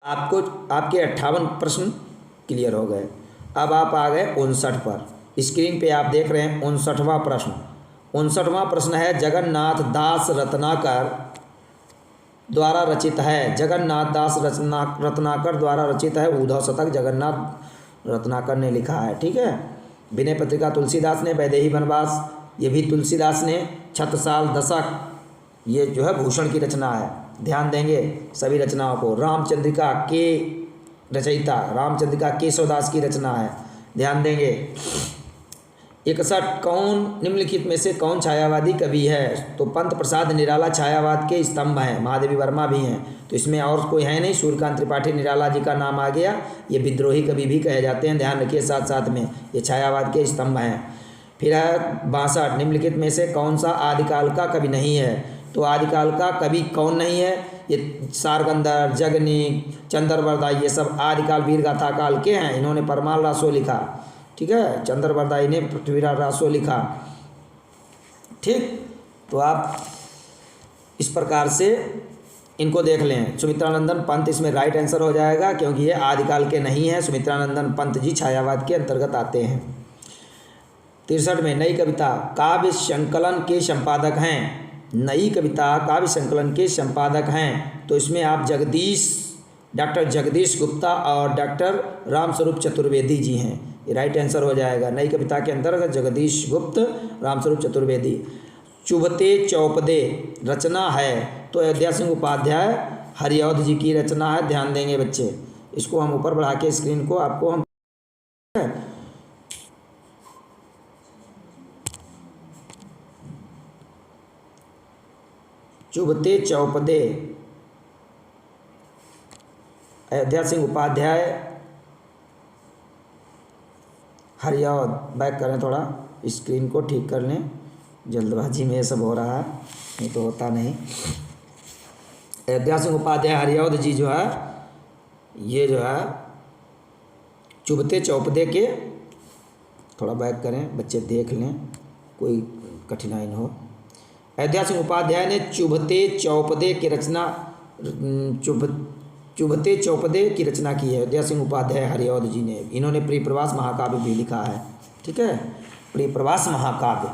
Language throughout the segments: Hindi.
आपको आपके 58 प्रश्न क्लियर हो गए। अब आप आ गए 59 पर। स्क्रीन पे आप देख रहे हैं 59वां प्रश्न। 59वां प्रश्न है जगन्नाथ दास रत्नाकर द्वारा रचित है। जगन्नाथ दास रत्नाकर द्वारा रचित है। उद्धव शतक जगन्नाथ रत्नाकर ने लिखा है। ठीक है। विनय पत्रिका तुलसीदास ने, वैदेही वनवास ये भी तुलसीदास ने, छत्रसाल दशक ये जो है भूषण की रचना है। ध्यान देंगे सभी रचनाओं को। रामचंद्रिका के रचयिता रामचंद्रिका केशवदास की रचना है। ध्यान देंगे। 61 कौन निम्नलिखित में से कौन छायावादी कवि है? तो पंत प्रसाद निराला छायावाद के स्तंभ हैं। महादेवी वर्मा भी हैं। तो इसमें और कोई है नहीं। सूर्यकांत त्रिपाठी निराला जी का नाम आ गया। ये विद्रोही कवि भी कहे जाते हैं। ध्यान रखिए साथ साथ में ये छायावाद के स्तंभ हैं। फिर है 62 निम्नलिखित में से कौन सा आदिकाल का कवि नहीं है? तो आदिकाल का कवि कौन नहीं है? ये सारगंधर, जगनीक, चंद्रवरदाई ये सब आदिकाल वीर गाथा काल के हैं। इन्होंने परमाल रासो लिखा। ठीक है। चंद्रवरदाई ने पृथ्वीराज रासो लिखा। ठीक। तो आप इस प्रकार से इनको देख लें। सुमित्रानंदन पंत इसमें राइट आंसर हो जाएगा क्योंकि ये आदिकाल के नहीं है। सुमित्रानंदन पंत जी छायावाद के अंतर्गत आते हैं। 63 में नई कविता काव्य संकलन के संपादक हैं। नई कविता काव्य संकलन के संपादक हैं। तो इसमें आप डॉक्टर जगदीश गुप्ता और डॉक्टर रामस्वरूप चतुर्वेदी जी हैं। ये राइट आंसर हो जाएगा। नई कविता के अंतर्गत जगदीश गुप्त, रामस्वरूप चतुर्वेदी। चुभते चौपदे रचना है। तो अयोध्या सिंह उपाध्याय हरिऔध जी की रचना है। ध्यान देंगे बच्चे। इसको हम ऊपर बढ़ा के स्क्रीन को आपको हम चुभते चौपदे अयोध्या सिंह उपाध्याय हरिऔध। बैक करें थोड़ा, स्क्रीन को ठीक कर लें। जल्दबाजी में ये सब हो रहा है, नहीं तो होता नहीं। अयोध्या सिंह उपाध्याय हरिऔध जी जो है ये जो है चुभते चौपदे के, थोड़ा बैक करें बच्चे देख लें कोई कठिनाई न हो। अयोध्या सिंह उपाध्याय ने चुभते चौपदे की रचना चुभते चौपदे की रचना की है। अयोध्या सिंह उपाध्याय हरिऔध जी ने। इन्होंने प्रियप्रवास महाकाव्य भी लिखा है। ठीक है। प्रियप्रवास महाकाव्य।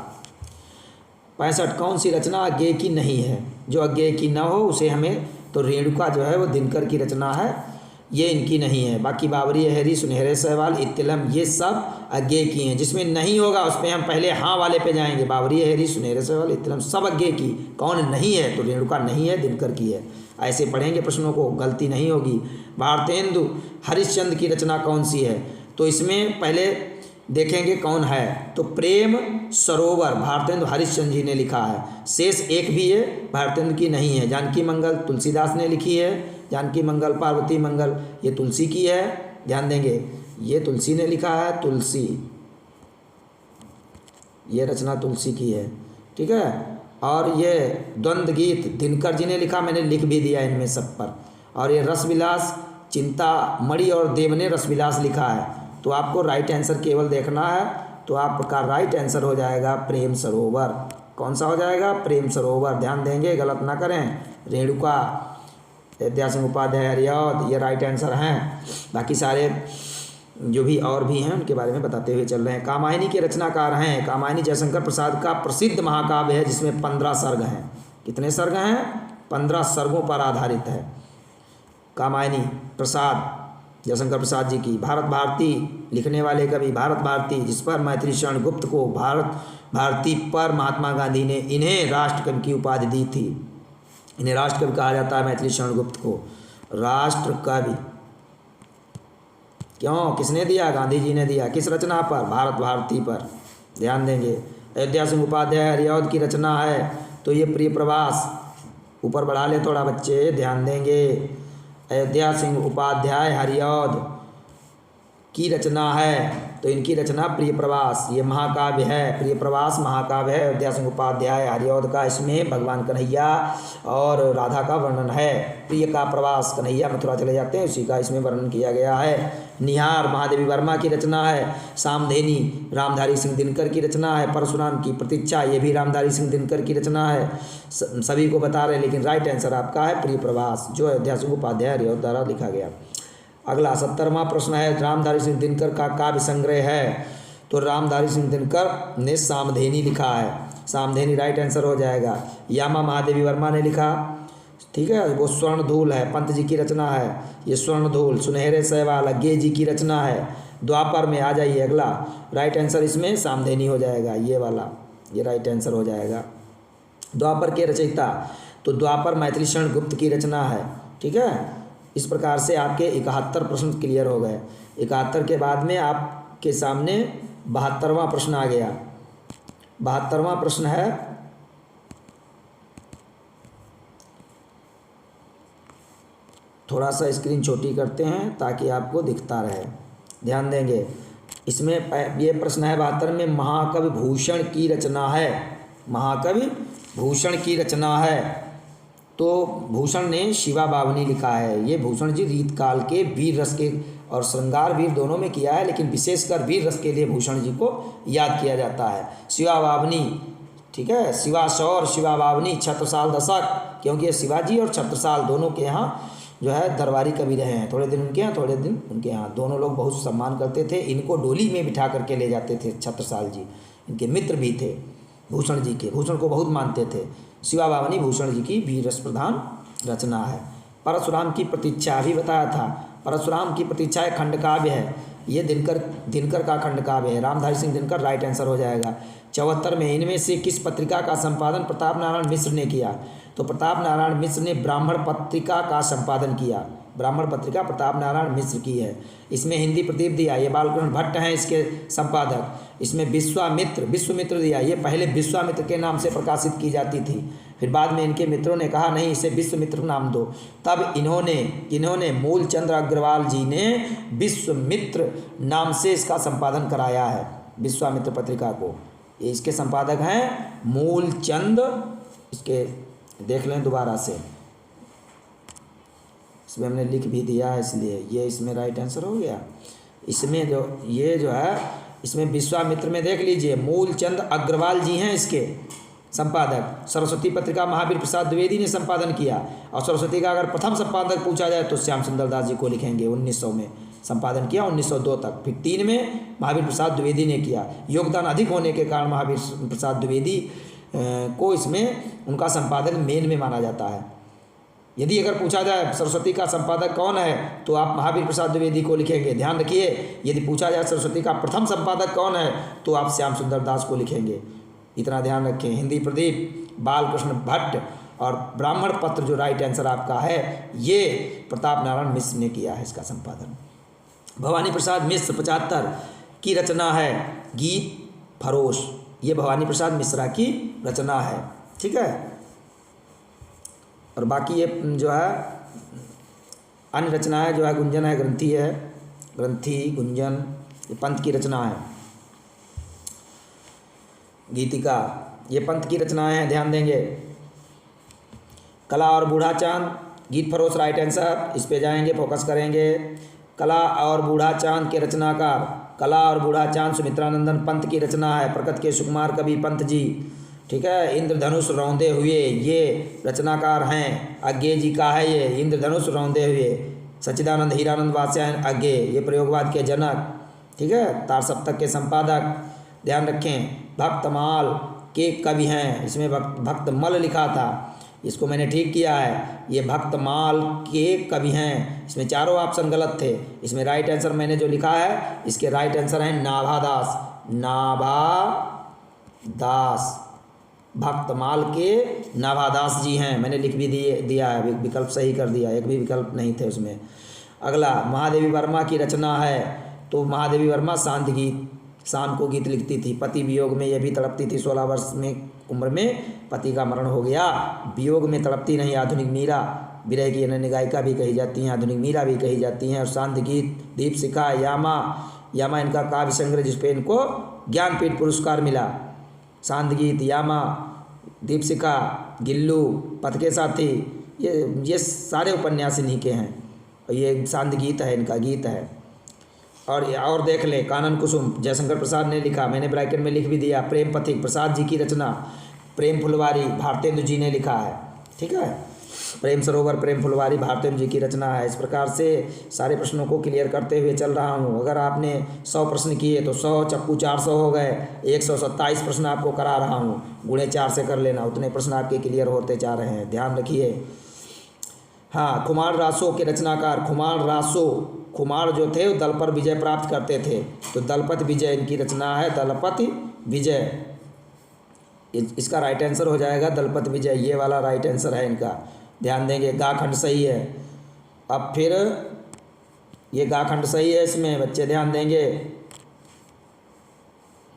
65 कौन सी रचना अज्ञेय की नहीं है? जो अज्ञेय की न हो उसे हमें, तो रेणुका जो है वो दिनकर की रचना है। ये इनकी नहीं है। बाकी बाबरी अहरी, सुनहरे सहवाल, इत्तिलम ये सब अज्ञेय की हैं। जिसमें नहीं होगा उस पर हम पहले हाँ वाले पे जाएंगे। बाबरी अहरी, सुनहरे सहवाल, इत्तिलम सब अज्ञेय की। कौन नहीं है? तो रेणुका नहीं है, दिनकर की है। ऐसे पढ़ेंगे प्रश्नों को, गलती नहीं होगी। भारतेंदु हरिश्चंद्र की रचना कौन सी है? तो इसमें पहले देखेंगे कौन है। तो प्रेम सरोवर भारतेंदु हरिश्चंद्र जी ने लिखा है। शेष एक भी है भारतेंदु की नहीं है। जानकी मंगल तुलसीदास ने लिखी है। जानकी मंगल, पार्वती मंगल ये तुलसी की है। ध्यान देंगे ये तुलसी ने लिखा है। तुलसी ये रचना तुलसी की है। ठीक है। और ये द्वंद्व गीत दिनकर जी ने लिखा। मैंने लिख भी दिया इनमें सब पर। और ये रसविलास चिंतामणि और देव ने रसविलास लिखा है। तो आपको राइट आंसर केवल देखना है। तो आपका राइट आंसर हो जाएगा प्रेम सरोवर। कौन सा हो जाएगा? प्रेम सरोवर। ध्यान देंगे, गलत ना करें। रेणुका, अयोध्या सिंह उपाध्याय हरिऔध ये राइट आंसर हैं। बाकी सारे जो भी और भी हैं उनके बारे में बताते हुए चल रहे हैं। कामायनी के रचनाकार हैं। कामायनी जयशंकर प्रसाद का प्रसिद्ध महाकाव्य है जिसमें 15 सर्ग हैं। कितने सर्ग हैं? 15 सर्गों पर आधारित है कामायनी प्रसाद जयशंकर प्रसाद जी की। भारत भारती लिखने वाले कवि भारत भारती, जिस पर मैथिली शरण गुप्त को भारत भारती पर महात्मा गांधी ने इन्हें राष्ट्रकवि की उपाधि दी थी। इन्हें राष्ट्रकवि कहा जाता है मैथिली शरण गुप्त को। राष्ट्रकवि क्यों किसने दिया? गांधी जी ने दिया। किस रचना पर? भारत भारती पर। ध्यान देंगे। अयोध्या सिंह उपाध्याय हरिऔध की रचना है। तो ये प्रिय प्रवास ऊपर बढ़ा ले थोड़ा बच्चे। ध्यान देंगे। अयोध्या सिंह उपाध्याय हरिऔध की रचना है। तो इनकी रचना प्रिय प्रवास, ये महाकाव्य है। प्रिय प्रवास महाकाव्य है अयोध्या सिंह उपाध्याय हरिऔध का। इसमें भगवान कन्हैया और राधा का वर्णन है। प्रिय का प्रवास, कन्हैया मथुरा चले जाते हैं, उसी का इसमें वर्णन किया गया है। निहार महादेवी वर्मा की रचना है। सामधेनी रामधारी सिंह दिनकर की रचना है। परशुराम की प्रतीक्षा, ये भी रामधारी सिंह दिनकर की रचना है। सभी को बता रहे हैं, लेकिन राइट आंसर आपका है प्रिय प्रवास, जो अयोध्या सिंह उपाध्याय हरिऔध द्वारा लिखा गया। अगला 70वां प्रश्न है, रामधारी सिंह दिनकर का काव्य संग्रह है। तो रामधारी सिंह दिनकर ने सामधेनी लिखा है, सामधेनी राइट आंसर हो जाएगा। यामा महादेवी वर्मा ने लिखा, ठीक है, वो स्वर्णधूल है, पंत जी की रचना है। ये स्वर्णधूल सुनहरे सहवाल अज्ञे जी की रचना है। द्वापर में आ जाइए, अगला राइट आंसर इसमें सामधेनी हो जाएगा, ये वाला, ये राइट आंसर हो जाएगा। द्वापर के रचयिता, तो द्वापर मैथिली शरण गुप्त की रचना है, ठीक है। इस प्रकार से आपके 71 प्रश्न क्लियर हो गए। 71 के बाद में आपके सामने 72वां प्रश्न आ गया। 72वां प्रश्न है, थोड़ा सा स्क्रीन छोटी करते हैं ताकि आपको दिखता रहे, ध्यान देंगे। इसमें ये प्रश्न है 72 में, महाकवि भूषण की रचना है। महाकवि भूषण की रचना है। तो भूषण ने शिवा बावनी लिखा है। ये भूषण जी रीतकाल के वीर रस के और श्रृंगार वीर दोनों में किया है, लेकिन विशेषकर वीर रस के लिए भूषण जी को याद किया जाता है। शिवा बावनी, ठीक है, शिवा शौर शिवा बावनी छत्रसाल दशक, क्योंकि ये शिवाजी और छत्रसाल दोनों के यहाँ जो है दरबारी कवि रहे हैं। थोड़े दिन उनके यहाँ, थोड़े दिन उनके यहाँ, दोनों लोग बहुत सम्मान करते थे। इनको डोली में बिठा करके ले जाते थे छत्रसाल जी, इनके मित्र भी थे भूषण जी के, भूषण को बहुत मानते थे। शिवा बावनी भूषण जी की वीर रस प्रधान रचना है। परशुराम की प्रतीक्षा भी बताया था। परशुराम की प्रतीक्षा एक खंड काव्य है। ये दिनकर का खंड काव्य है। रामधारी सिंह दिनकर राइट आंसर हो जाएगा। 74 में, इनमें से किस पत्रिका का संपादन प्रताप नारायण मिश्र ने किया? तो प्रताप नारायण मिश्र ने ब्राह्मण पत्रिका का संपादन किया। ब्राह्मण पत्रिका प्रताप नारायण मिश्र की है। इसमें हिंदी प्रदीप दिया, ये बालकृष्ण भट्ट हैं इसके संपादक। इसमें विश्वामित्र दिया, ये पहले विश्वामित्र के नाम से प्रकाशित की जाती थी, फिर बाद में इनके मित्रों ने कहा नहीं, इसे विश्वमित्र नाम दो। तब इन्होंने मूलचंद्र अग्रवाल जी ने विश्वमित्र नाम से इसका संपादन कराया है, विश्वामित्र पत्रिका को। ये इसके संपादक हैं मूलचंद। इसके देख लें दोबारा से, इसमें हमने लिख भी दिया है, इसलिए ये इसमें राइट आंसर हो गया। इसमें जो है इसमें विश्वामित्र में देख लीजिए, मूलचंद अग्रवाल जी हैं इसके संपादक। सरस्वती पत्रिका महावीर प्रसाद द्विवेदी ने संपादन किया, और सरस्वती का अगर प्रथम संपादक पूछा जाए तो श्याम सुंदर दास जी को लिखेंगे। 1900 में संपादन किया, 1902 तक। फिर 3 में महावीर प्रसाद द्विवेदी ने किया। योगदान अधिक होने के कारण महावीर प्रसाद द्विवेदी को इसमें उनका संपादक मेन में माना जाता है। यदि अगर पूछा जाए सरस्वती का संपादक कौन है, तो आप महावीर प्रसाद द्विवेदी को लिखेंगे। ध्यान रखिए, यदि पूछा जाए सरस्वती का प्रथम संपादक कौन है, तो आप श्याम सुंदर दास को लिखेंगे। इतना ध्यान रखें। हिंदी प्रदीप, बालकृष्ण भट्ट और ब्राह्मण पत्र जो राइट आंसर आपका है, ये प्रताप नारायण मिश्र ने किया है इसका संपादन। भवानी प्रसाद मिश्र 75 की रचना है गीत फरोश। ये भवानी प्रसाद मिश्रा की रचना है, ठीक है। और बाकी ये जो है अन्य रचनाएं जो है गुंजन है, ग्रंथी गुंजन, ये पंत की रचना है। गीतिका, ये पंत की रचनाएं हैं, ध्यान देंगे। कला और बूढ़ा चांद, गीत फरोश राइट आंसर, इस पे जाएंगे, फोकस करेंगे। कला और बूढ़ा चांद के रचनाकार, कला और बूढ़ा चांद सुमित्रानंदन पंत की रचना है। प्रकृत के सुकुमार कवि पंत जी, ठीक है। इंद्रधनुष रौंदे हुए, ये रचनाकार हैं, अज्ञे जी का है ये। इंद्रधनुष रौंदे हुए, सच्चिदानंद हीरानंद वात्स्यायन अज्ञे, ये प्रयोगवाद के जनक, ठीक है। तार सप्तक के संपादक, ध्यान रखें। भक्तमाल के कवि हैं, इसमें भक्तमल लिखा था, इसको मैंने ठीक किया है। ये भक्तमाल के कवि हैं। इसमें चारों ऑप्शन गलत थे। इसमें राइट आंसर मैंने जो लिखा है, इसके राइट आंसर हैं नाभादास, नाभादास। भक्तमाल के नाभादास जी हैं, मैंने लिख भी दिया है, विकल्प सही कर दिया, एक भी विकल्प नहीं थे उसमें। अगला महादेवी वर्मा की रचना है। तो महादेवी वर्मा शांत गीत, शाम को गीत लिखती थी। पति वियोग में ये भी तड़पती थी। 16 वर्ष में उम्र में पति का मरण हो गया, वियोग में तड़पती नहीं। आधुनिक मीरा, विरह की अनन्य गायिका भी कही जाती हैं, आधुनिक मीरा भी कही जाती हैं। और शांत गीत, दीपशिखा, यामा, यामा इनका काव्य संग्रह जिसपे इनको ज्ञानपीठ पुरस्कार मिला। सांदगीत, यामा, दीपशिखा, गिल्लू, पथ के साथी, ये सारे उपन्यास इन्हीं के हैं। और ये सांदगीत है, इनका गीत है। और देख ले, कानन कुसुम जयशंकर प्रसाद ने लिखा, मैंने ब्रैकेट में लिख भी दिया। प्रेम पथिक प्रसाद जी की रचना। प्रेम फुलवारी भारतेंदु जी ने लिखा है, ठीक है। प्रेम सरोवर, प्रेम फुलवारी भारतेंदु जी की रचना है। इस प्रकार से सारे प्रश्नों को क्लियर करते हुए चल रहा हूँ। अगर आपने 100 प्रश्न किए तो 100 चक्कू 400 हो गए। 127 प्रश्न आपको करा रहा हूँ, गुणे 4 से कर लेना, उतने प्रश्न आपके क्लियर होते जा रहे हैं, ध्यान रखिए। हाँ, खुमार रासो के रचनाकार खुमार रासो, खुमार जो थे वो दल पर विजय प्राप्त करते थे, तो दलपत विजय इनकी रचना है, दलपत विजय। इसका राइट आंसर हो जाएगा दलपत विजय, ये वाला राइट आंसर है इनका, ध्यान देंगे। गा खंड सही है। अब फिर ये गा खंड सही है, इसमें बच्चे ध्यान देंगे,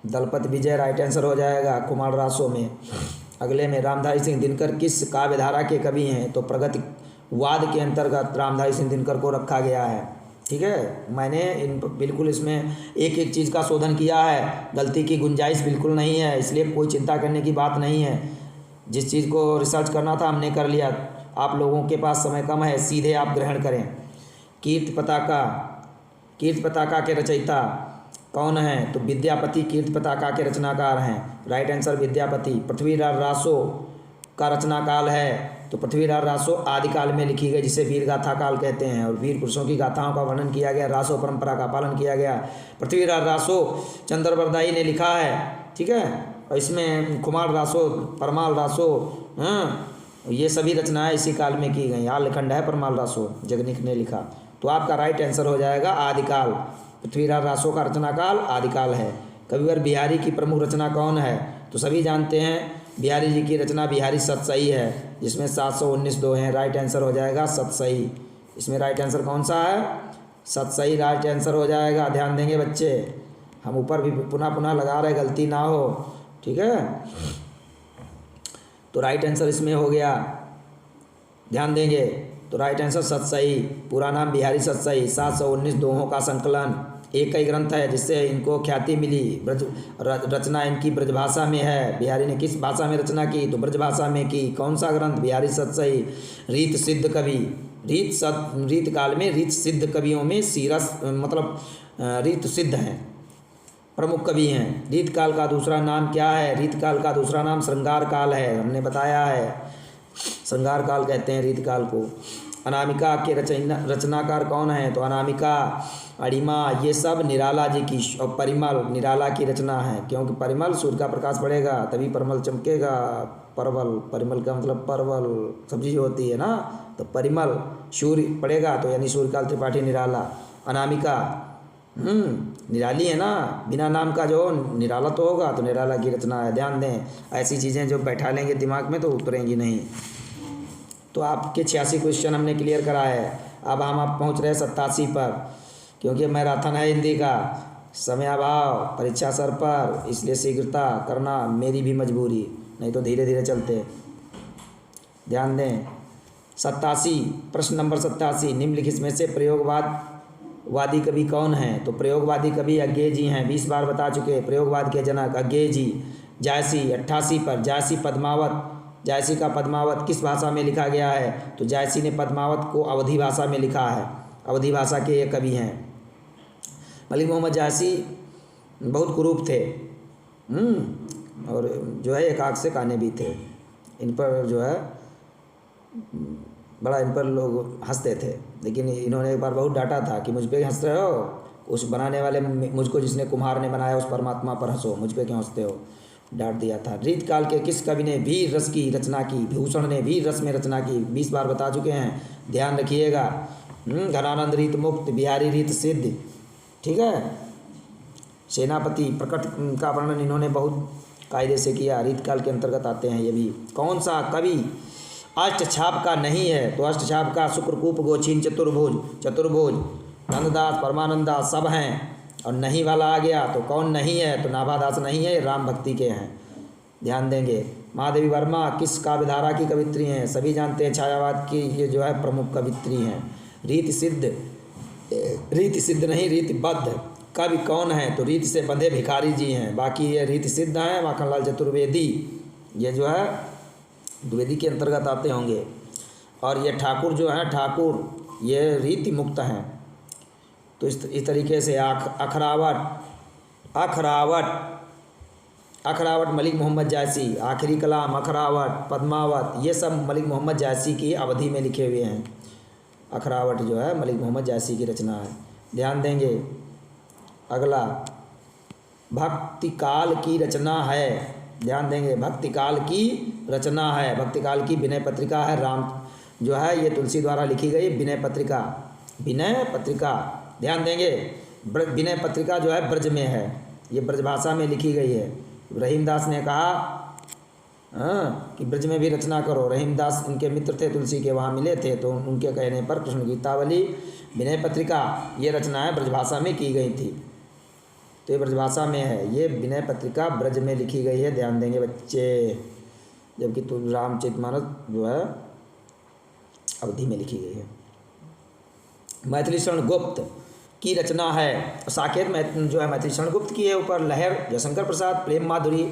दलपत विजय राइट आंसर हो जाएगा कुमार रासो में। अगले में रामधारी सिंह दिनकर किस काव्यधारा के कवि हैं, तो प्रगतिवाद के अंतर्गत रामधारी सिंह दिनकर को रखा गया है, ठीक है। मैंने बिल्कुल इसमें एक एक चीज़ का शोधन किया है, गलती की गुंजाइश बिल्कुल नहीं है, इसलिए कोई चिंता करने की बात नहीं है। जिस चीज़ को रिसर्च करना था हमने कर लिया। आप लोगों के पास समय कम है, सीधे आप ग्रहण करें। कीर्ति पताका के रचयिता कौन हैं, तो विद्यापति कीर्ति पताका के रचनाकार हैं, राइट आंसर विद्यापति। पृथ्वीराज रासो का रचनाकाल है, तो पृथ्वीराज रासो आदिकाल में लिखी गई, जिसे वीर गाथा काल कहते हैं, और वीर पुरुषों की गाथाओं का वर्णन किया गया, रासो परंपरा का पालन किया गया। पृथ्वीराज रासो चंद्रवरदाई ने लिखा है, ठीक है। और इसमें कुमार रासो, परमाल रासो, ये सभी रचनाएं इसी काल में की गई। आल्यखंड है परमाल रासो, जगनिक ने लिखा। तो आपका राइट आंसर हो जाएगा आदिकाल। पृथ्वीराज रासो का रचनाकाल आदिकाल है। कविवर बिहारी की प्रमुख रचना कौन है, तो सभी जानते हैं बिहारी जी की रचना बिहारी सतसई है, जिसमें 719 दो हैं, राइट आंसर हो जाएगा सतसई। इसमें राइट आंसर कौन सा है, सतसई राइट आंसर हो जाएगा। ध्यान देंगे बच्चे, हम ऊपर भी पुनः पुनः लगा रहे, गलती ना हो, ठीक है। तो राइट आंसर इसमें हो गया, ध्यान देंगे। तो राइट आंसर सतसई, पूरा नाम बिहारी सतसई। 719 दोहों का संकलन, एक ही ग्रंथ है जिससे इनको ख्याति मिली। ब्रज रचना इनकी ब्रजभाषा में है। बिहारी ने किस भाषा में रचना की, तो ब्रजभाषा में की। कौन सा ग्रंथ, बिहारी सतसई। रीत सिद्ध कवि, रीत काल में रीत सिद्ध कवियों में सीरस मतलब रीत सिद्ध हैं, प्रमुख कवि हैं। रीत काल का दूसरा नाम क्या है, रीत काल का दूसरा नाम श्रृंगार काल है, हमने बताया है, श्रृंगार काल कहते हैं रीत काल को। अनामिका के रचनाकार कौन है, तो अनामिका, अणिमा, ये सब निराला जी की, और परिमल निराला की रचना है, क्योंकि परिमल सूर्य का प्रकाश पड़ेगा तभी परमल चमकेगा। परवल, परिमल का मतलब परवल सब्जी जो होती है ना, तो परिमल सूर्य पड़ेगा तो यानी सूर्यकाल त्रिपाठी निराला। अनामिका निराली है ना, बिना नाम का जो निराला तो होगा, तो निराला की रचना है। ध्यान दें, ऐसी चीज़ें जो बैठा लेंगे दिमाग में तो उतरेंगी नहीं। तो आपके 86 क्वेश्चन हमने क्लियर कराए हैं। अब हम आप पहुंच रहे हैं 87 पर, क्योंकि मैराथन है हिंदी का, समय अभाव, परीक्षा सर पर, इसलिए शीघ्रता करना मेरी भी मजबूरी, नहीं तो धीरे धीरे चलते। ध्यान दें, 87 प्रश्न नंबर 87, निम्नलिखित में से प्रयोगवादी कवि कौन हैं, तो प्रयोगवादी कवि अज्ञेय जी हैं, 20 बार बता चुके। प्रयोगवाद के जनक अज्ञेय जी। जायसी 88 पर, जायसी पद्मावत, जायसी का पद्मावत किस भाषा में लिखा गया है, तो जायसी ने पद्मावत को अवधी भाषा में लिखा है, अवधी भाषा के ये कवि हैं। मलिक मोहम्मद जायसी बहुत कुरूप थे, और जो है एक आँख से काने भी थे। इन पर जो है बड़ा इन पर लोग हंसते थे, लेकिन इन्होंने एक बार बहुत डांटा था कि मुझ पे हंस रहे हो, उस बनाने वाले मुझको जिसने कुम्हार ने बनाया उस परमात्मा पर हंसो, मुझ पे क्यों हंसते हो, डांट दिया था। रीत काल के किस कवि ने वीर रस की रचना की, भूषण ने वीर रस में रचना की, 20 बार बता चुके हैं, ध्यान रखिएगा। घनानंद रीत मुक्त, बिहारी रीत सिद्ध, ठीक है। सेनापति प्रकट का वर्णन इन्होंने बहुत कायदे से किया, रीत काल के अंतर्गत आते हैं ये भी। कौन सा कवि अष्टछाप का नहीं है, तो अष्टछाप का शुक्रकूप, गोछीन, चतुर्भुज, नंददास, परमानंदास सब हैं, और नहीं वाला आ गया तो कौन नहीं है, तो नाभादास नहीं है, राम भक्ति के हैं, ध्यान देंगे। महादेवी वर्मा किस काव्यधारा की कवित्री हैं, सभी जानते हैं छायावाद की ये जो है प्रमुख कवित्री हैं। रीति सिद्ध नहीं रीतिबद्ध कवि कौन है? तो रीत से बंधे भिखारी जी हैं। बाकी ये रीत सिद्ध हैं, माखनलाल चतुर्वेदी, ये जो है द्विवेदी के अंतर्गत आते होंगे। और ये ठाकुर जो हैं, ठाकुर ये रीति मुक्त हैं। तो इस तरीके से अखरावट मलिक मोहम्मद जायसी, आखिरी कलाम, अखरावट, पद्मावत, ये सब मलिक मोहम्मद जायसी की अवधि में लिखे हुए हैं। अखरावट जो है मलिक मोहम्मद जायसी की रचना है, ध्यान देंगे। अगला भक्तिकाल की रचना है, ध्यान देंगे, भक्तिकाल की रचना है। भक्तिकाल की विनय पत्रिका है, राम जो है ये तुलसी द्वारा लिखी गई विनय पत्रिका, विनय पत्रिका, ध्यान देंगे। विनय पत्रिका जो है ब्रज में है, ये ब्रजभाषा में लिखी गई है। रहीमदास ने कहा कि ब्रज में भी रचना करो। रहीमदास इनके मित्र थे, तुलसी के वहाँ मिले थे, तो उनके कहने पर कृष्ण गीतावली, विनय पत्रिका, ये रचनाएं ब्रजभाषा में की गई थी। तो ये ब्रजभाषा में है, ये विनय पत्रिका ब्रज में लिखी गई है, ध्यान देंगे बच्चे। जबकि रामचरितमानस जो है अवधि में लिखी गई है। मैथिली शरण गुप्त की रचना है, साकेत जो है मैथिली शरण गुप्त की है। ऊपर लहर जयशंकर प्रसाद, प्रेम माधुरी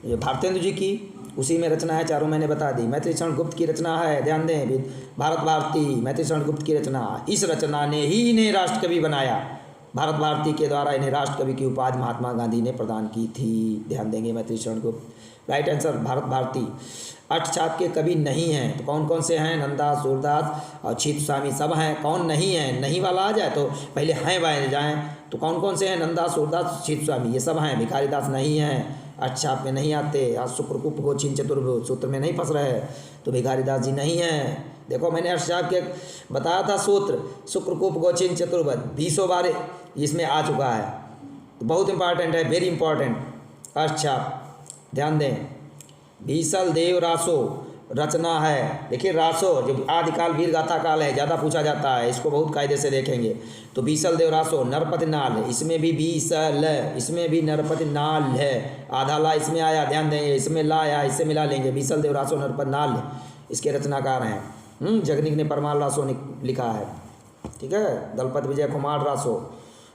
भारतेंदु जी की, उसी में रचना है, चारों मैंने बता दी। मैथिली शरण गुप्त की रचना है, ध्यान दें, भारत भारती, मैथिली शरण गुप्त की रचना। इस रचना ने ही इन्हें राष्ट्रकवि बनाया। भारत भारती के द्वारा इन्हें राष्ट्रकवि की उपाधि महात्मा गांधी ने प्रदान की थी, ध्यान देंगे। Maithili Sharan Gupt, right answer Bharat Bharti. अष्टछाप के कवि नहीं हैं, तो कौन कौन से हैं? नंदा, सूरदास और छीत स्वामी सब हैं। कौन नहीं है? नहीं वाला आ जाए तो पहले हैं वाले जाएं, तो कौन कौन से हैं? नंदा, सूरदास, छीत स्वामी, ये सब हैं। भिखारी दास नहीं हैं, अष्टछाप में नहीं आते। आज शुक्रकूप गोचिन चतुर्भुज सूत्र में नहीं फंस रहे, तो भिखारी दास जी नहीं हैं। देखो मैंने अष्टछाप के बताया था सूत्र, शुक्रकूप गोचिन चतुर्भुज 20 बार इसमें आ चुका है, तो बहुत इंपॉर्टेंट है, वेरी इंपॉर्टेंट अष्टछाप, ध्यान दें। बीसल देव रासो रचना है, देखिए रासो जब आदिकाल वीर गाथा काल है, ज़्यादा पूछा जाता है, इसको बहुत कायदे से देखेंगे। तो बीसल देव रासो, नरपति नाल, इसमें भी बीसल, इसमें भी नरपति नाल है, आधा ला इसमें आया, ध्यान देंगे, इसमें ला आया, इससे मिला लेंगे। बीसल देव रासो नरपति नाल इसके रचनाकार हैं। जगनिक ने परमाल रासो लिखा है, ठीक है। दलपत विजय कुमार रासो,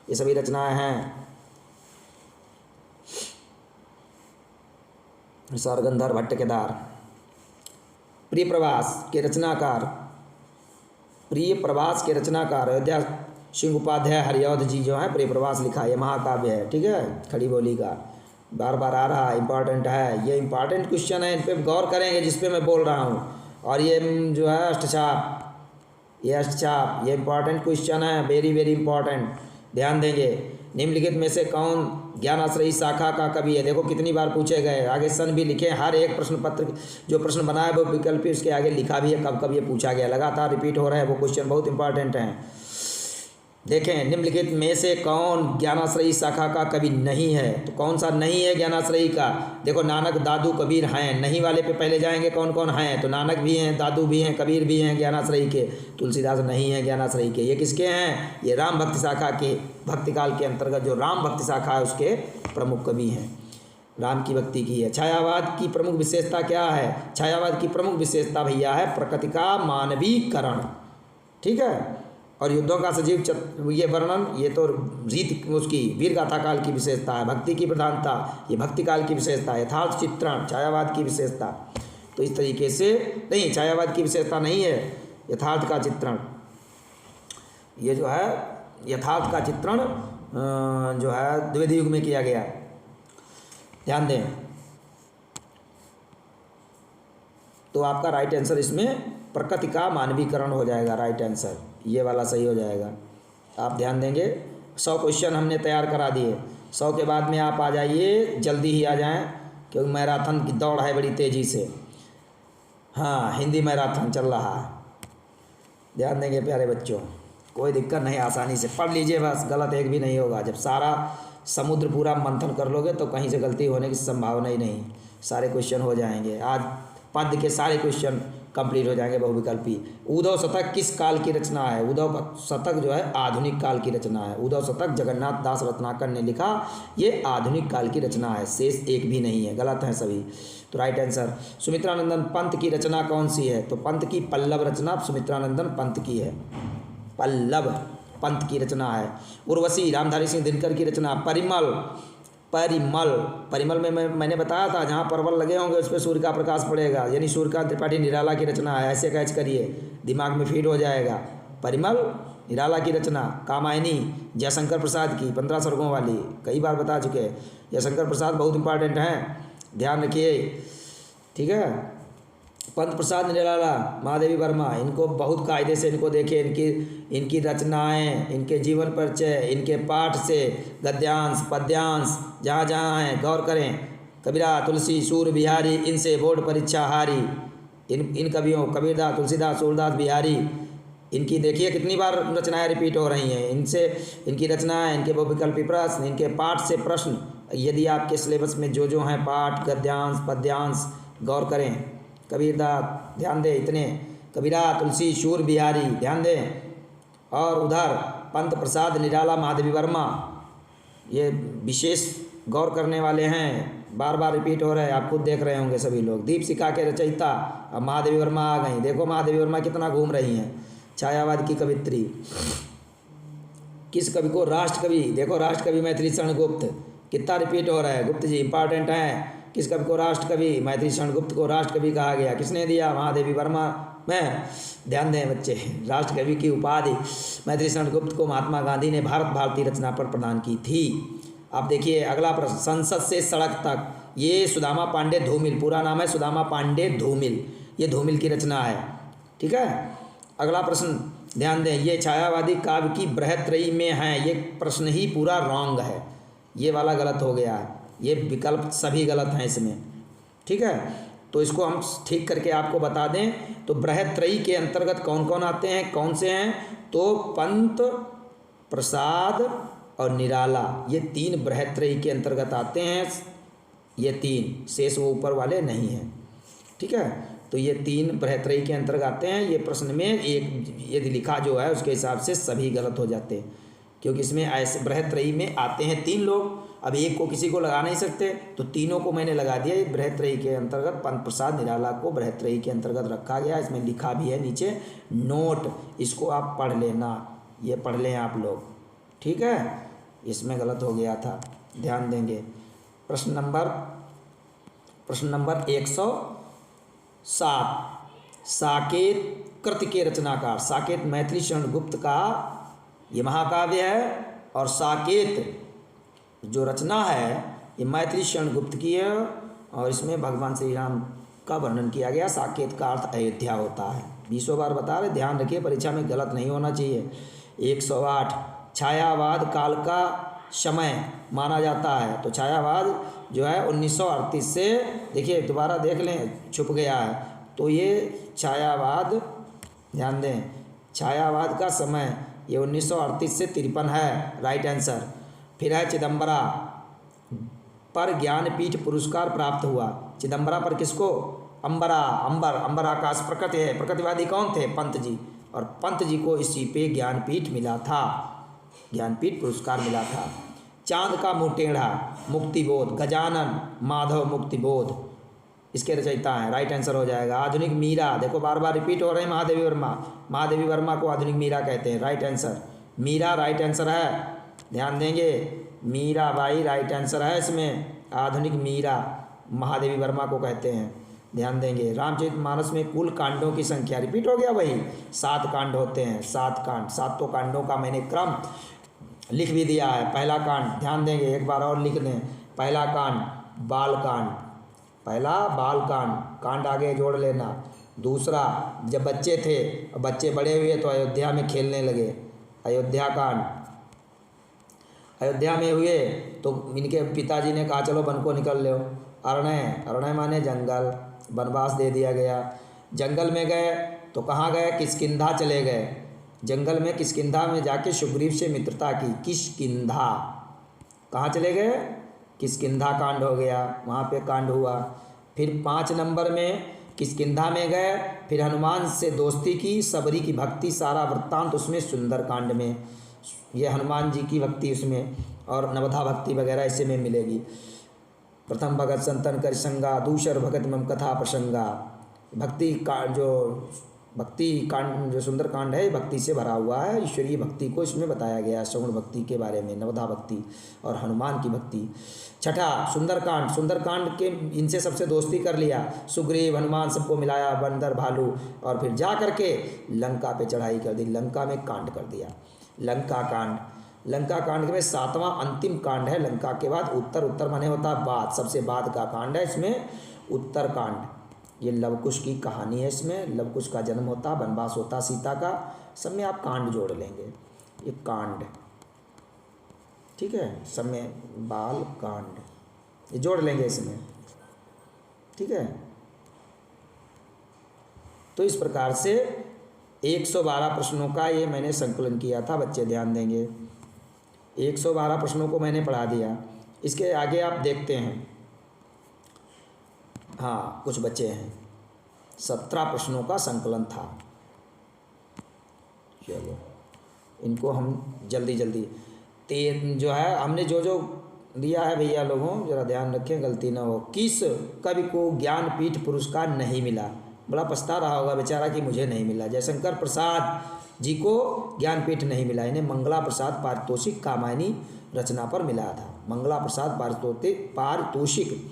ये सभी रचनाएं हैं। सरगंधर भट्ट केदार, प्रिय प्रवास के रचनाकार, प्रिय प्रवास के रचनाकार अयोध्या सिंह उपाध्याय हरिऔध जी जो है प्रिय प्रवास लिखा, ये महाकाव्य है, ठीक है। खड़ी बोली का बार बार आ रहा, इंपॉर्टेंट है, ये इंपॉर्टेंट क्वेश्चन है, इन पर गौर करेंगे जिस पे मैं बोल रहा हूँ। और ये जो है अष्टछाप, ये अष्टछाप, ये इंपॉर्टेंट क्वेश्चन है, वेरी वेरी इंपॉर्टेंट, ध्यान देंगे। निम्नलिखित में से कौन ज्ञानाश्रयी शाखा का कवि है? देखो कितनी बार पूछे गए, आगे सन भी लिखे, हर एक प्रश्न पत्र जो प्रश्न बनाया वो विकल्प उसके आगे लिखा भी है, कब कब ये पूछा गया, लगातार रिपीट हो रहा है वो क्वेश्चन, बहुत इंपॉर्टेंट हैं। देखें, निम्नलिखित में से कौन ज्ञानाश्रयी शाखा का कवि नहीं है? तो कौन सा नहीं है ज्ञानाश्रयी का? देखो नानक, दादू, कबीर हैं, नहीं वाले पे पहले जाएंगे, कौन कौन हैं? तो नानक भी हैं, दादू भी हैं, कबीर भी हैं ज्ञानाश्रयी के, तुलसीदास नहीं है ज्ञानाश्रयी के। ये किसके हैं? ये राम भक्ति शाखा के, भक्ति काल के अंतर्गत जो राम भक्ति शाखा है उसके प्रमुख कवि हैं, राम की भक्ति की है। छायावाद की प्रमुख विशेषता क्या है? छायावाद की प्रमुख विशेषता भैया है प्रकृति का मानवीकरण, ठीक है। और युद्धों का सजीव ये वर्णन, ये तो रीत उसकी वीर गाथा काल की विशेषता है। भक्ति की प्रधानता, ये भक्ति काल की विशेषता है। यथार्थ चित्रण, छायावाद की विशेषता। तो इस तरीके से नहीं, छायावाद की विशेषता नहीं है, यथार्थ का चित्रण, ये जो है यथार्थ का चित्रण जो है द्विवेदी युग में किया गया, ध्यान दें। तो आपका राइट आंसर इसमें प्रकृति का मानवीकरण हो जाएगा, राइट आंसर ये वाला सही हो जाएगा। आप ध्यान देंगे, 100 क्वेश्चन हमने तैयार करा दिए, 100 के बाद में आप आ जाइए, जल्दी ही आ जाएं, क्योंकि मैराथन की दौड़ है बड़ी तेज़ी से। हाँ, हिंदी मैराथन चल रहा है, ध्यान देंगे प्यारे बच्चों, कोई दिक्कत नहीं, आसानी से पढ़ लीजिए, बस गलत एक भी नहीं होगा। जब सारा समुद्र पूरा मंथन कर लोगे तो कहीं से गलती होने की संभावना ही नहीं, सारे क्वेश्चन हो जाएंगे। आज पद्य के सारे क्वेश्चन कंप्लीट हो जाएंगे बहुविकल्पी। उद्धव शतक किस काल की रचना है? उद्धव शतक जो है आधुनिक काल की रचना है। उद्धव शतक जगन्नाथ दास रत्नाकर ने लिखा, ये आधुनिक काल की रचना है, शेष एक भी नहीं है, गलत हैं सभी। तो राइट आंसर सुमित्रानंदन पंत की रचना कौन सी है? तो पंत की पल्लव रचना सुमित्रानंदन पंत की है, पल्लव, पंत की रचना है। उर्वशी रामधारी सिंह दिनकर की रचना। परिमल, परिमल, परिमल में मैंने बताया था जहाँ परवल लगे होंगे उस पर सूर्य का प्रकाश पड़ेगा, यानी सूर्यकांत त्रिपाठी निराला की रचना है। ऐसे कैच करिए, दिमाग में फीड हो जाएगा। परिमल निराला की रचना। कामायनी जयशंकर प्रसाद की 15 सर्गों वाली, कई बार बता चुके हैं। जयशंकर प्रसाद बहुत इंपॉर्टेंट हैं, ध्यान रखिए, ठीक है। पंत प्रसाद निराला, महादेवी वर्मा, इनको बहुत कायदे से इनको देखिए, इनकी रचनाएं, इनके जीवन परिचय, इनके पाठ से गद्यांश पद्यांश जहाँ जहाँ हैं गौर करें। कबीरा, तुलसी, सूर बिहारी, इनसे बोर्ड परीक्षा हारी। इन कवियों कबीरदास, तुलसीदास, सूरदास, बिहारी, इनकी देखिए कितनी बार रचनाएं रिपीट हो रही हैं। इनसे इनकी रचनाएं, इनके बहुविकल्पी प्रश्न, इनके पाठ से प्रश्न, यदि आपके सिलेबस में जो जो हैं पाठ गद्यांश पद्यांश गौर करें। कबीरदास ध्यान दें, इतने कबीरा, तुलसी, शूर बिहारी ध्यान दें, और उधर पंत प्रसाद निराला, महादेवी वर्मा, ये विशेष गौर करने वाले हैं। बार बार रिपीट हो रहे हैं, आप खुद देख रहे होंगे सभी लोग। दीपशिखा के रचयिता, अब महादेवी वर्मा आ गई। देखो महादेवी वर्मा कितना घूम रही हैं। छायावाद की कवित्री, किस कवि को राष्ट्र कवि, देखो राष्ट्र कवि मैथिली शरण गुप्त, कितना रिपीट हो रहा है। गुप्त जी इंपॉर्टेंट हैं। किस कवि को राष्ट्र कवि, मैथिली शरण गुप्त को राष्ट्र कवि कहा गया, किसने दिया, महादेवी वर्मा में। ध्यान दें बच्चे, राष्ट्र कवि की उपाधि मैथिली शरण गुप्त को महात्मा गांधी ने भारत भारती रचना पर प्रदान की थी। अब देखिए अगला प्रश्न, संसद से सड़क तक, ये सुदामा पांडे धूमिल, पूरा नाम है सुदामा पांडे धूमिल, ये धूमिल की रचना है, ठीक है। अगला प्रश्न ध्यान दें, ये छायावादी काव्य की बृहत्त्रयी में है, ये प्रश्न ही पूरा रॉन्ग है, ये वाला गलत हो गया है, ये विकल्प सभी गलत हैं इसमें, ठीक है। तो इसको हम ठीक करके आपको बता दें, तो बृहत्त्रयी के अंतर्गत कौन कौन आते हैं, कौन से हैं, तो पंत, प्रसाद और निराला, ये 3 बृहत्त्रयी के अंतर्गत आते हैं। ये 3 शेष वो ऊपर वाले नहीं हैं, ठीक है। तो ये 3 बृहत्त्रयी के अंतर्गत आते हैं। ये प्रश्न में एक यदि लिखा जो है उसके हिसाब से सभी गलत हो जाते हैं, क्योंकि इसमें ऐसे बृहत्त्रयी में आते हैं 3 लोग। अब एक को किसी को लगा नहीं सकते, तो तीनों को मैंने लगा दिया। ये बृहत्त्रयी के अंतर्गत पंत प्रसाद निराला को बृहत्त्रयी के अंतर्गत रखा गया। इसमें लिखा भी है नीचे नोट, इसको आप पढ़ लेना, ये पढ़ लें आप लोग, ठीक है। इसमें गलत हो गया था, ध्यान देंगे। प्रश्न नंबर 107, साकेत कृति के रचनाकार। साकेत मैथिली शरण गुप्त का ये महाकाव्य है, और साकेत जो रचना है ये मैथिली शरण गुप्त की है, और इसमें भगवान श्री राम का वर्णन किया गया। साकेत का अर्थ अयोध्या होता है। 20 बार बता रहे, ध्यान रखिए, परीक्षा में गलत नहीं होना चाहिए। 108, छायावाद काल का समय माना जाता है। तो छायावाद जो है 1938 से, देखिए दोबारा देख लें, छुप गया है। तो ये छायावाद, ध्यान दें, छायावाद का समय ये 1938 से 53 है, राइट आंसर। फिर है चिदम्बरा पर ज्ञानपीठ पुरस्कार प्राप्त हुआ। चिदम्बरा पर किसको, अंबर आकाश प्रकृति है। प्रकृतिवादी कौन थे, पंत जी, और पंत जी को इसी पे ज्ञानपीठ मिला था, ज्ञानपीठ पुरस्कार मिला था। चांद का मुँह टेढ़ा, मुक्तिबोध, गजानन माधव मुक्तिबोध इसके रचयिता हैं, राइट आंसर हो जाएगा। आधुनिक मीरा, देखो बार बार रिपीट हो रहे हैं, महादेवी वर्मा, महादेवी वर्मा को आधुनिक मीरा कहते हैं, right answer. Meera right answer है, ध्यान देंगे, मीरा बाई राइट आंसर है इसमें। आधुनिक मीरा महादेवी वर्मा को कहते हैं, ध्यान देंगे। रामचरितमानस में कुल कांडों की संख्या, रिपीट हो गया वही, 7 कांड होते हैं, 7 कांड। 7 कांडों का मैंने क्रम लिख भी दिया है। पहला कांड, ध्यान देंगे, एक बार और लिख दें, पहला कांड बाल कांड, पहला बाल कांड, कांड आगे जोड़ लेना। दूसरा, जब बच्चे थे, बच्चे बड़े हुए तो अयोध्या में खेलने लगे, अयोध्या कांड। अयोध्या में हुए तो इनके पिताजी ने कहा चलो वन को निकल लो, अरण्य माने जंगल, वनवास दे दिया गया। जंगल में गए तो कहाँ गए, किष्किंधा चले गए। जंगल में किष्किंधा में जाके सुग्रीव से मित्रता की, किष्किंधा, कहाँ चले गए, किष्किंधा कांड हो गया, वहाँ पे कांड हुआ। फिर 5 नंबर में किष्किंधा में गए, फिर हनुमान से दोस्ती की, सबरी की भक्ति, सारा वृत्तांत उसमें सुंदर कांड में, ये हनुमान जी की भक्ति उसमें, और नवधा भक्ति वगैरह इसी में मिलेगी। प्रथम भगत संतन कर संगा, दूसर भगत मम कथा प्रसंगा, भक्ति का जो भक्ति कांड जो सुंदर कांड है भक्ति से भरा हुआ है, ईश्वरीय भक्ति को इसमें बताया गया है, श्रवण भक्ति के बारे में, नवधा भक्ति और हनुमान की भक्ति। छठा सुंदरकांड, सुंदरकांड के इनसे सबसे दोस्ती कर लिया, सुग्रीव हनुमान सबको मिलाया, बंदर भालू, और फिर जा करके लंका पे चढ़ाई कर दी, लंका में कांड कर दिया, लंका कांड। लंका कांड में 7वां अंतिम कांड है, लंका के बाद उत्तर, उत्तर माने होता है बाद, सबसे बाद का कांड है इसमें उत्तरकांड। ये लवकुश की कहानी है, इसमें लवकुश का जन्म होता, वनवास होता सीता का, सब में आप कांड जोड़ लेंगे, ये कांड, ठीक है, सब में बाल कांड ये जोड़ लेंगे इसमें, ठीक है। तो इस प्रकार से 112 प्रश्नों का ये मैंने संकलन किया था, बच्चे ध्यान देंगे। 112 प्रश्नों को मैंने पढ़ा दिया। इसके आगे आप देखते हैं, हाँ कुछ बचे हैं, 17 प्रश्नों का संकलन था। चलो इनको हम जल्दी जल्दी जो है हमने जो जो दिया है भैया लोगों जरा ध्यान रखें, गलती ना हो। किस कवि को ज्ञानपीठ पुरस्कार नहीं मिला? बड़ा पछता रहा होगा बेचारा कि मुझे नहीं मिला। जयशंकर प्रसाद जी को ज्ञानपीठ नहीं मिला, इन्हें मंगला प्रसाद पारितोषिक कामायनी रचना पर मिला था। मंगला प्रसाद पारितोषिक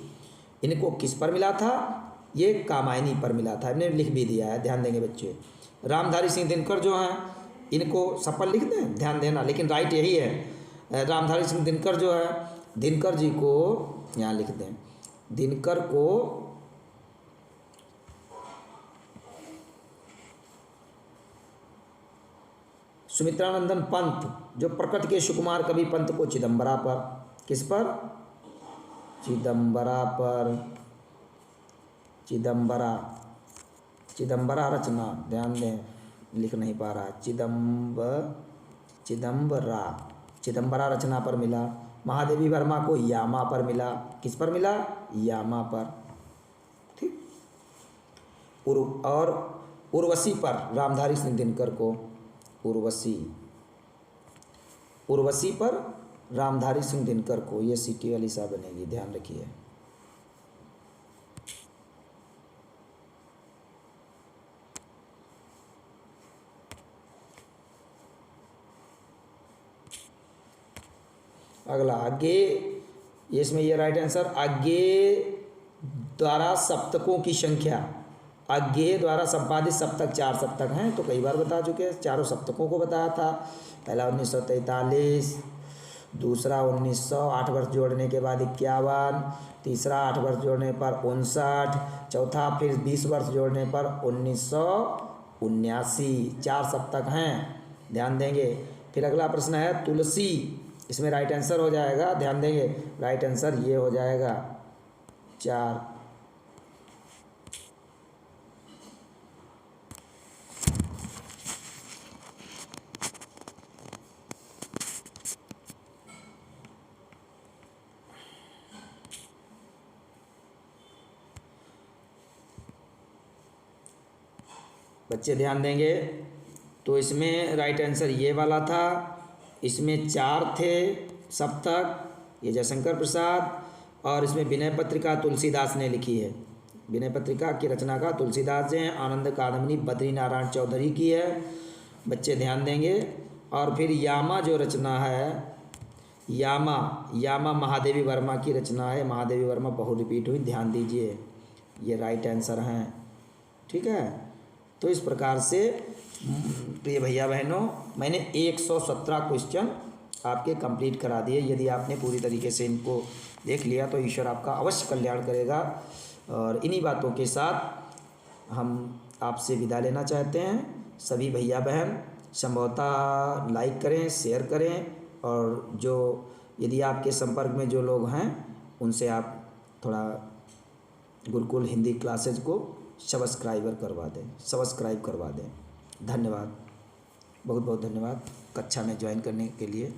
इनको किस पर मिला था? ये कामायनी पर मिला था, इन्हें लिख भी दिया है, ध्यान देंगे बच्चे। रामधारी सिंह दिनकर जो हैं इनको सफल लिख दें, ध्यान देना, लेकिन राइट यही है। रामधारी सिंह दिनकर जो है, दिनकर जी को यहाँ लिख दें, दिनकर को सुमित्रानंदन पंत जो प्रकट के सुकुमार कवि पंत को चिदम्बरा पर, किस पर? चिदम्बरा पर, चिदम्बरा, चिदम्बरा रचना, ध्यान दें लिख नहीं पा रहा, चिदम्बरा, चिदम्बरा रचना पर मिला। महादेवी वर्मा को यामा पर मिला, किस पर मिला? यामा पर, ठीक। और उर्वशी पर रामधारी सिंह दिनकर को, उर्वशी, उर्वशी पर रामधारी सिंह दिनकर को, ये सीटी वाली सा बनेगी, ध्यान रखिए। अगला आगे, ये इसमें ये राइट आंसर, आगे द्वारा सप्तकों की संख्या, आगे द्वारा संपादित सप्तक 4 सप्तक हैं, तो कई बार बता चुके हैं, चारों सप्तकों को बताया था। पहला 1943, दूसरा 1900, 8 वर्ष जोड़ने के बाद 51, तीसरा 8 वर्ष जोड़ने पर 59, चौथा फिर 20 वर्ष जोड़ने पर 1979, 4 सप्तक हैं, ध्यान देंगे। फिर अगला प्रश्न है तुलसी, इसमें राइट आंसर हो जाएगा, ध्यान देंगे, राइट आंसर ये हो जाएगा 4। बच्चे ध्यान देंगे, तो इसमें राइट आंसर ये वाला था, इसमें 4 थे सप्तक, ये जयशंकर प्रसाद, और इसमें विनय पत्रिका तुलसीदास ने लिखी है, विनय पत्रिका की रचना का तुलसीदास जी हैं। आनंद कादम्बनी बद्री नारायण चौधरी की है, बच्चे ध्यान देंगे। और फिर यामा जो रचना है, यामा, यामा महादेवी वर्मा की रचना है, महादेवी वर्मा बहु रिपीट हुई, ध्यान दीजिए, ये राइट आंसर हैं, ठीक है। तो इस प्रकार से प्रिय भैया बहनों, मैंने 117 क्वेश्चन आपके कंप्लीट करा दिए। यदि आपने पूरी तरीके से इनको देख लिया तो ईश्वर आपका अवश्य कल्याण करेगा। और इन्हीं बातों के साथ हम आपसे विदा लेना चाहते हैं। सभी भैया बहन संभवतः लाइक करें, शेयर करें, और जो यदि आपके संपर्क में जो लोग हैं उनसे आप थोड़ा गुरुकुल हिंदी क्लासेज को सब्सक्राइब करवा दें। धन्यवाद, बहुत बहुत धन्यवाद कक्षा में ज्वाइन करने के लिए।